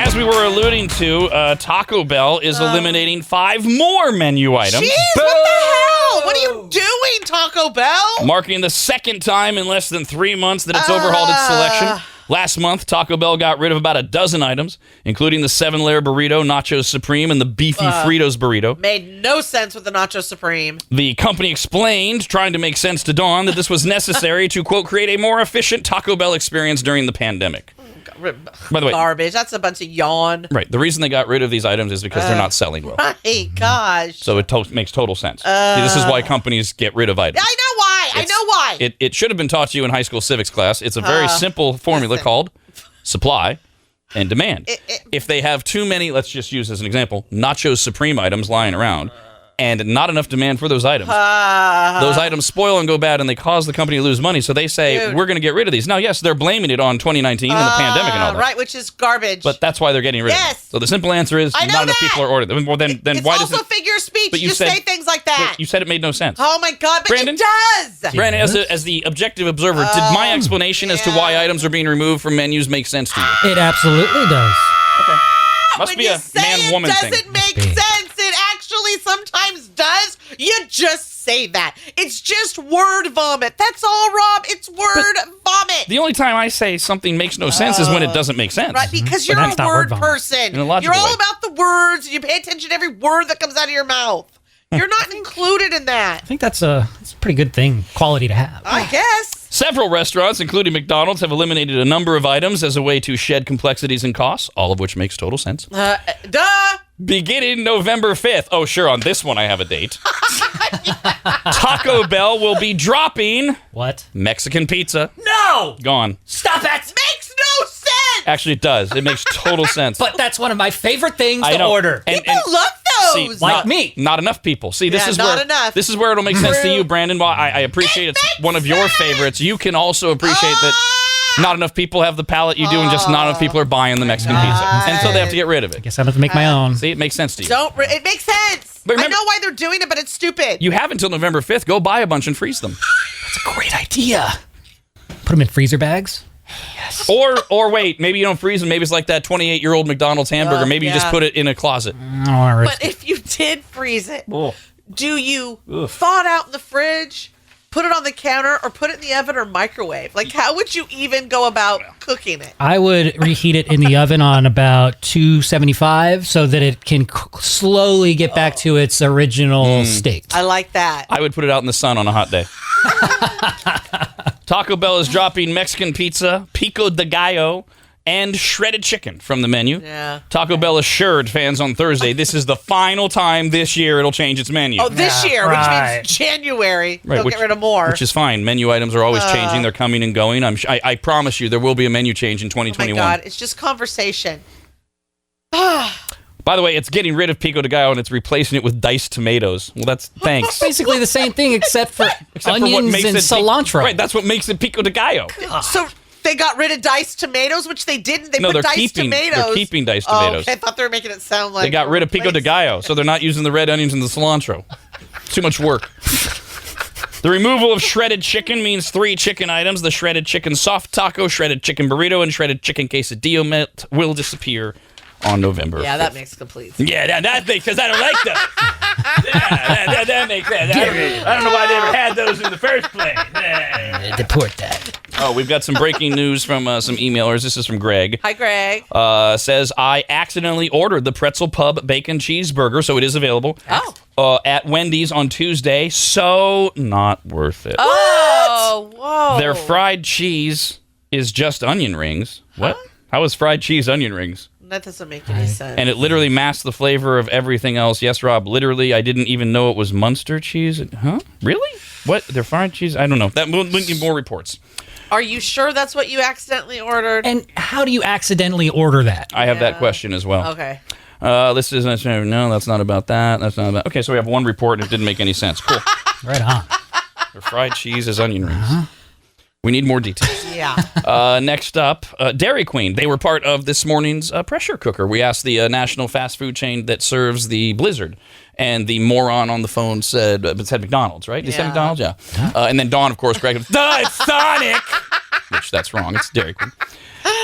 As we were alluding to, Taco Bell is eliminating 5 more menu items. Jeez, what the hell? What are you doing, Taco Bell? Marking the second time in less than 3 months that it's overhauled its selection. Last month, Taco Bell got rid of about a dozen items, including the 7-layer burrito, Nacho Supreme, and the beefy Fritos burrito. Made no sense with the Nacho Supreme. The company explained, trying to make sense to Dawn, that this was necessary to, quote, create a more efficient Taco Bell experience during the pandemic. By the way, garbage. That's a bunch of yawn. Right. The reason they got rid of these items is because they're not selling well. Right, gosh. So it makes total sense. See, this is why companies get rid of items. I know why. I know why. It should have been taught to you in high school civics class. It's a very simple formula called supply and demand. If they have too many, let's just use as an example, Nacho Supreme items lying around, and not enough demand for those items. Those items spoil and go bad, and they cause the company to lose money. So they say, we're going to get rid of these. Now, yes, they're blaming it on 2019 and the pandemic and all that. Right, which is garbage. But that's why they're getting rid of it. So the simple answer is not enough people are ordering them. Well, then it's why also does it... figure of speech. But You say things like that. You said it made no sense. Oh, my God, but Brandon? it does. Brandon, as the objective observer, did my explanation as to why items are being removed from menus make sense to you? It absolutely does. Okay. Must when be you a say man-woman thing. It doesn't make sense. It actually sometimes does. You just say that. It's just word vomit. That's all, Rob. It's word vomit. The only time I say something makes no sense is when it doesn't make sense. Right, because you're a word person. In a logical You're all way. about the words. And you pay attention to every word that comes out of your mouth. You're not included in that. I think that's a pretty good thing, quality to have. I guess. Several restaurants, including McDonald's, have eliminated a number of items as a way to shed complexities and costs, all of which makes total sense. Duh. Beginning November 5th. Oh, sure, on this one I have a date. Taco Bell will be dropping... What? Mexican pizza. No! Gone. Stop it! Makes no sense! Actually, it does. It makes total sense. But that's one of my favorite things I to know. order. People love those. See, Like me. Not enough people. See, this Yeah, is not where enough. this is where it'll make sense to you, Brandon. While I appreciate it's one of your favorites, you can also appreciate that not enough people have the palate you do, and just not enough people are buying the Mexican pizza, and so they have to get rid of it. Guess I have to make my own. See, it makes sense to you. It makes sense. But remember- I know why they're doing it, but it's stupid. You have until November 5th. Go buy a bunch and freeze them. That's a great idea. Put them in freezer bags. Yes. Or wait, maybe you don't freeze them. Maybe it's like that 28-year-old McDonald's hamburger. Maybe you just put it in a closet. But if you did freeze it, do you thaw it out in the fridge, put it on the counter, or put it in the oven or microwave? Like, how would you even go about cooking it? I would reheat it in the oven on about 275 so that it can slowly get back to its original state. I like that. I would put it out in the sun on a hot day. Taco Bell is dropping Mexican pizza, pico de gallo, and shredded chicken from the menu. Yeah. Taco Bell assured fans on Thursday this is the final time this year it'll change its menu. Oh, this year, which means January. Right, They'll get rid of more. Which is fine. Menu items are always changing. They're coming and going. I promise you there will be a menu change in 2021. Oh my God, it's just conversation. By the way, it's getting rid of pico de gallo and it's replacing it with diced tomatoes. Well, that's thanks. Basically the same thing except for Except for what onions makes and it cilantro. Right, that's what makes it pico de gallo. So they got rid of diced tomatoes, which they didn't. They No, put they're diced keeping tomatoes. they're keeping diced Oh, tomatoes. okay. I thought they were making it sound like They got rid of pico de gallo, so they're not using the red onions and the cilantro. Too much work. The removal of shredded chicken means 3 chicken items. The shredded chicken soft taco, shredded chicken burrito, and shredded chicken quesadillo will disappear on November 5th. Yeah, that makes complete sense. Yeah, that makes, because I don't like them. Yeah, that makes sense. I don't know why they ever had those in the first place. Deport that. Oh, we've got some breaking news from some emailers. This is from Greg. Hi, Greg. Says, I accidentally ordered the Pretzel Pub Bacon Cheeseburger, so it is available. At Wendy's on Tuesday, so not worth it. Oh, whoa. Their fried cheese is just onion rings. What? How is fried cheese onion rings? That doesn't make any sense. And it literally masks the flavor of everything else. Yes, Rob, literally, I didn't even know it was Munster cheese. Huh? Really? What? They're fried cheese? I don't know. That will need more reports. Are you sure that's what you accidentally ordered? And how do you accidentally order that? I have that question as well. Okay. This is no, that's not about that. That's not about. Okay, so we have one report and it didn't make any sense. Cool. Right on. Their fried cheese is onion rings. We need more details. Yeah. Next up, Dairy Queen. They were part of this morning's pressure cooker. We asked the national fast food chain that serves the Blizzard, and the moron on the phone said, it said McDonald's, right? Did you say McDonald's? Yeah. And then Dawn, of course, corrected, duh, it's Sonic! Which, that's wrong. It's Dairy Queen.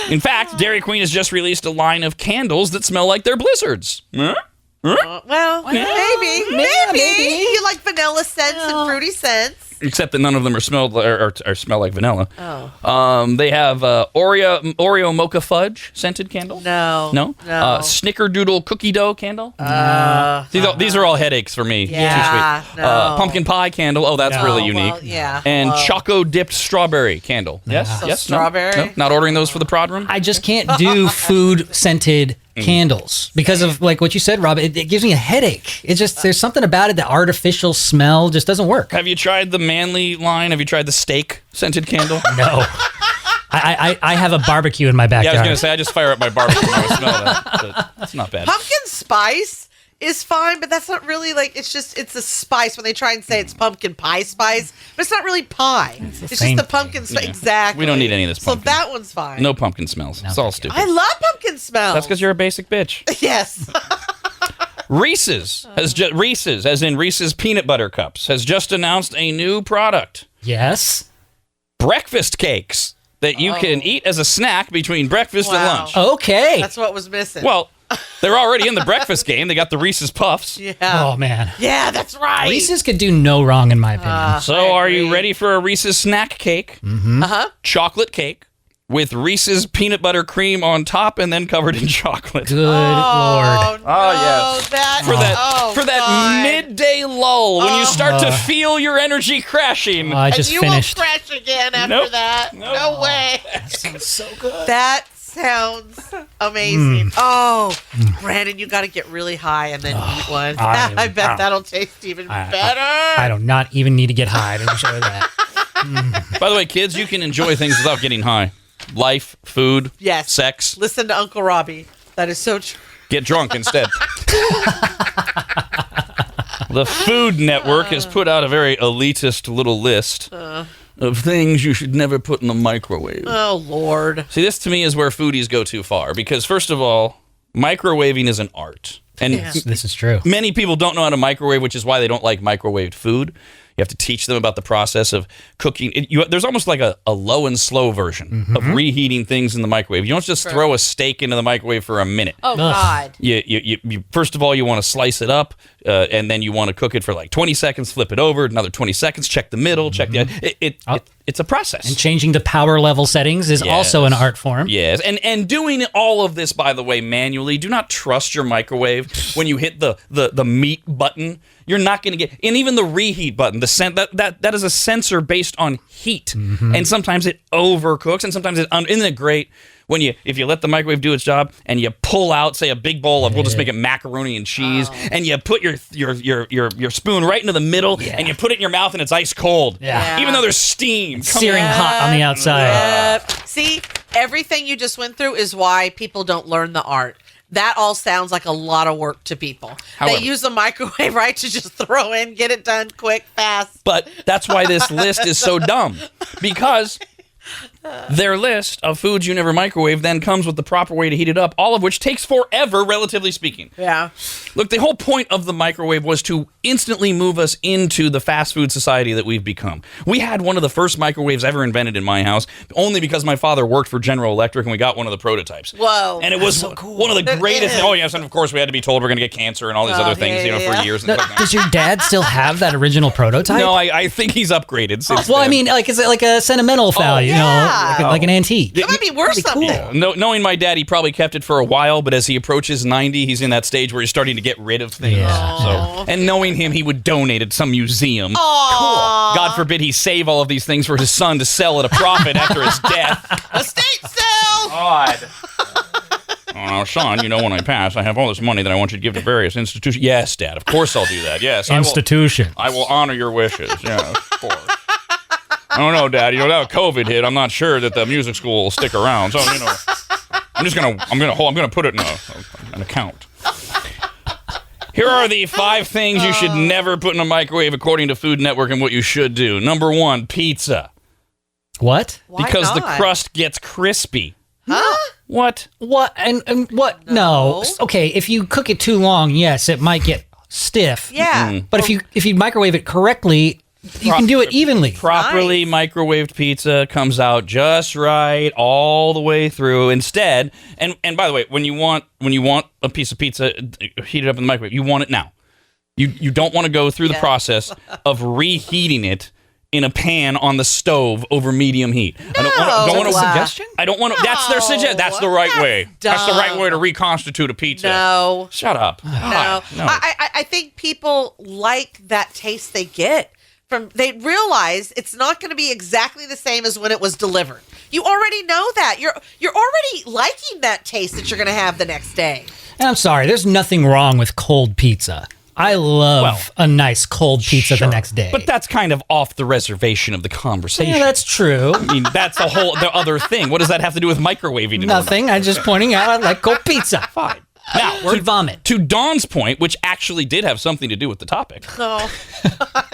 In fact, Dairy Queen has just released a line of candles that smell like they're blizzards. Huh? Well, maybe. You like vanilla scents and fruity scents. Except that none of them are smelled or smell like vanilla. Oh. They have Oreo mocha fudge scented candle. No. Snickerdoodle cookie dough candle. These are all headaches for me. Yeah. Too sweet. No. Pumpkin pie candle. Oh, that's really unique. Well, yeah. And choco dipped strawberry candle. Yes. So Yes. strawberry? No? Not ordering those for the prod room. I just can't do food scented candles because of like what you said, Rob. It gives me a headache. It's just there's something about it. The artificial smell just doesn't work. Have you tried the Manly line? Have you tried the steak scented candle? No. I have a barbecue in my Yeah, backyard. I was gonna say I just fire up my barbecue when I smell that. But it's not bad. Pumpkin spice is fine, but that's not really like it's a spice when they try and say it's pumpkin pie spice, but it's not really pie. It's just same the pumpkin spice. Yeah. Exactly. We don't need any of this pumpkin. So that one's fine. No pumpkin smells. It's all stupid. I love pumpkin smell. That's because you're a basic bitch. Yes. Reese's Reese's, as in Reese's peanut butter cups, has just announced a new product: Yes. breakfast cakes that you can eat as a snack between breakfast and Wow. lunch. Okay. That's what was missing. Well, they're already in the breakfast game. They got the Reese's Puffs. yeah. Oh man. Yeah, that's right. Reese's could do no wrong in my opinion. So, I are you agree. ready for a Reese's snack cake? Uh-huh. Chocolate cake with Reese's peanut butter cream on top and then covered in chocolate. Good lord. Oh, yes. For that God. midday lull when you start to feel your energy crashing. I And just you finished. won't crash again after Nope. that. Nope. No way. So good. That sounds amazing. Oh, Brandon, you got to get really high and then eat one. I bet that'll taste even better. I do not even need to get high to enjoy that. By the way, kids, you can enjoy things without getting high. Life, food, Yes. sex. Listen to Uncle Robbie. That is so true. Get drunk instead. The Food Network has put out a very elitist little list of things you should never put in the microwave. Oh, Lord. See, this to me is where foodies go too far because, first of all, microwaving is an art. And This is true. many people don't know how to microwave, which is why they don't like microwaved food. You have to teach them about the process of cooking. There's almost like a low and slow version of reheating things in the microwave. You don't just throw a steak into the microwave for a minute. Oh, God. You first of all, you want to slice it up, and then you want to cook it for like 20 seconds, flip it over, another 20 seconds, check the middle, check the... It's a process. And changing the power level settings is also an art form. Yes, and doing all of this, by the way, manually. Do not trust your microwave when you hit the meat button. You're not going to get, and even the reheat button. That is a sensor based on heat, and sometimes it overcooks, and sometimes isn't it great when if you let the microwave do its job and you pull out, say, a big bowl of, we'll just make it macaroni and cheese, and you put your spoon right into the middle, and you put it in your mouth, and it's ice cold. Yeah. Even though there's steam. Searing hot on the outside. See, everything you just went through is why people don't learn the art. That all sounds like a lot of work to people. However, they use the microwave, right, to just throw in, get it done quick, fast. But that's why this list is so dumb. Because their list of foods you never microwave then comes with the proper way to heat it up, all of which takes forever, relatively speaking. Yeah. Look, the whole point of the microwave was to instantly move us into the fast food society that we've become. We had one of the first microwaves ever invented in my house, only because my father worked for General Electric and we got one of the prototypes. Whoa. And it was one of the greatest. Oh, yes, and of course we had to be told we're going to get cancer and all these other things, for years. And Does your dad still have that original prototype? No, I think he's upgraded since Well, I then. mean, like, is it like a sentimental value? yeah. You know, like an antique. It might be worse someday. Knowing my dad, he probably kept it for a while, but as he approaches 90, he's in that stage where he's starting to get rid of things. Yeah. So, and knowing him, he would donate it to some museum. Aww. God forbid he save all of these things for his son to sell at a profit after his death. Estate sale. God. Oh, Sean, when I pass, I have all this money that I want you to give to various institutions. Yes, Dad, of course I'll do that. Yes, Institution. I will honor your wishes. Yeah, of course. I don't know, Dad. Now that COVID hit, I'm not sure that the music school will stick around. So, I'm gonna put it in an account. Here are the 5 things you should never put in a microwave according to Food Network and what you should do. Number 1, pizza. What? Why Because the not? crust gets crispy. Huh? What? What? And what? No. Okay, if you cook it too long, yes, it might get stiff. Yeah. But if you microwave it correctly, you can do it evenly. Properly microwaved pizza comes out just right all the way through. Instead, and by the way, when you want a piece of pizza heated up in the microwave, you want it now. You don't want to go through the process of reheating it in a pan on the stove over medium heat. No. I don't want suggestion? I don't want to. That's their suggestion. That's the right way. Dumb. That's the right way to reconstitute a pizza. No. Shut up. No. No. I think people like that taste they get from. They realize it's not going to be exactly the same as when it was delivered. You already know that. You're already liking that taste that you're going to have the next day. And I'm sorry, there's nothing wrong with cold pizza. I love a nice cold pizza the next day. But that's kind of off the reservation of the conversation. Yeah, that's true. I mean, that's the other thing. What does that have to do with microwaving? Nothing. I'm just pointing out I like cold pizza. Fine. Now, Word vomit. To Dawn's point, which actually did have something to do with the topic, Oh,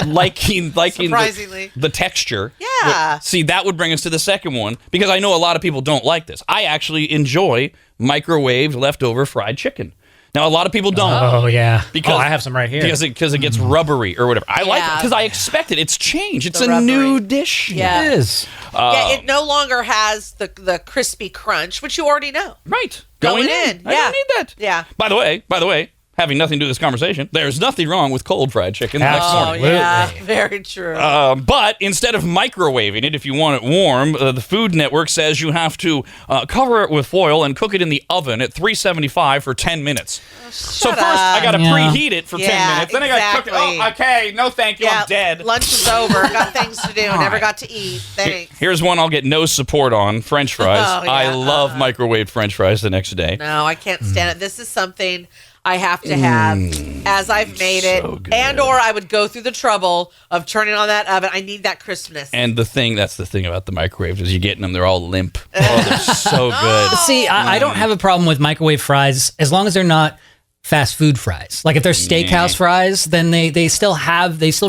liking surprisingly. the texture. Yeah. See, that would bring us to the second one, because I know a lot of people don't like this. I actually enjoy microwaved leftover fried chicken. Now, a lot of people don't. Oh, yeah. Because I have some right here. Because it gets rubbery or whatever. I like it because I expect it. It's change. It's a new dish. Yeah. It is. It no longer has the crispy crunch, which you already know. Right. Going in. I Yeah. don't need that. Yeah. By the way, having nothing to do with this conversation, there's nothing wrong with cold fried chicken the next Oh, morning. yeah. Very true. But instead of microwaving it, if you want it warm, the Food Network says you have to cover it with foil and cook it in the oven at 375 for 10 minutes. So first, I got to preheat it for 10 minutes. Then I got to cook it. Oh, okay. No, thank you. I'm dead. Lunch is over. Got things to do. Never got to eat. Thanks. Here's one I'll get no support on, French fries. Oh, yeah. I love microwaved French fries the next day. No, I can't stand it. This is something I have to have as I've made it, good. and or I would go through the trouble of turning on that oven. I need that crispness. And that's the thing about the microwaves is you're getting them, they're all limp. Oh, they're so good. See, I don't have a problem with microwave fries as long as they're not fast food fries. Like if they're steakhouse fries, then they still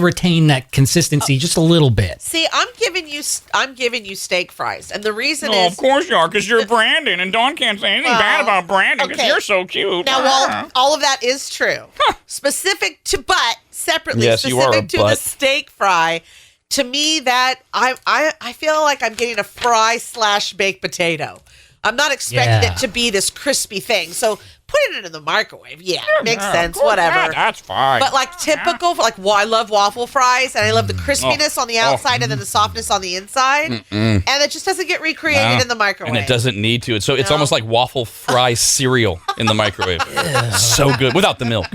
retain that consistency just a little bit. See, I'm giving you steak fries, and the reason No, is of course you are, because you're Brandon, and Dawn can't say anything bad about Brandon because you're so cute. Now, while all of that is true, separately, Yes, you are a specific to the butt. steak fry, to me that I feel like I'm getting a fry / baked potato. I'm not expecting it to be this crispy thing. So putting it in the microwave, makes sense, whatever. That's fine. But like typical, I love waffle fries, and I love the crispiness on the outside and then the softness on the inside, and it just doesn't get recreated in the microwave. And it doesn't need to. It's almost like waffle fry cereal in the microwave. So good without the milk.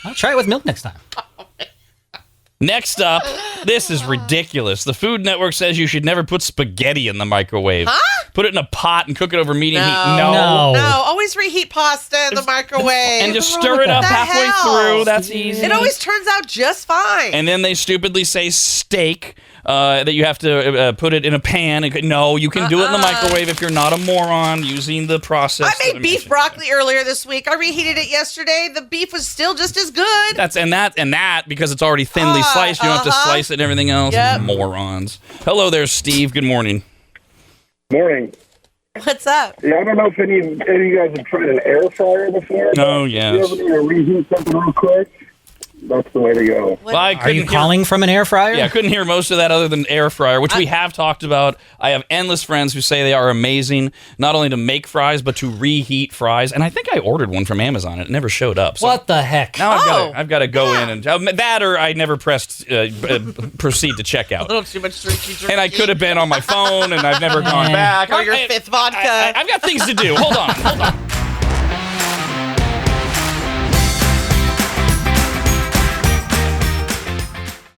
I'll try it with milk next time. Next up, this is ridiculous. The Food Network says you should never put spaghetti in the microwave. Huh? Put it in a pot and cook it over medium heat. No. No, always reheat pasta in the microwave. And just What's wrong stir with it up that? halfway The hell? through. That's easy. It always turns out just fine. And then they stupidly say steak, that you have to put it in a pan. No, you can do it in the microwave if you're not a moron using the process. I that made I'm beef mentioning. broccoli earlier this week. I reheated it yesterday. The beef was still just as good. That because it's already thinly sliced. You don't have to slice it and everything else. Yep. Morons. Hello there, Steve. Good morning. Morning. What's up? Yeah, I don't know if any of you guys have tried an air fryer before. Oh, You yes. ever need to reheat something real quick? That's the way to go. Well, I Are you couldn't hear- calling from an air fryer? Yeah, I couldn't hear most of that other than air fryer, which we have talked about. I have endless friends who say they are amazing, not only to make fries, but to reheat fries. And I think I ordered one from Amazon. It never showed up. So What the heck? now I've got to go in and that, or I never pressed proceed to checkout. A little too much drinky. And I could have been on my phone, and I've never gone back. Or your fifth vodka. I've got things to do. Hold on.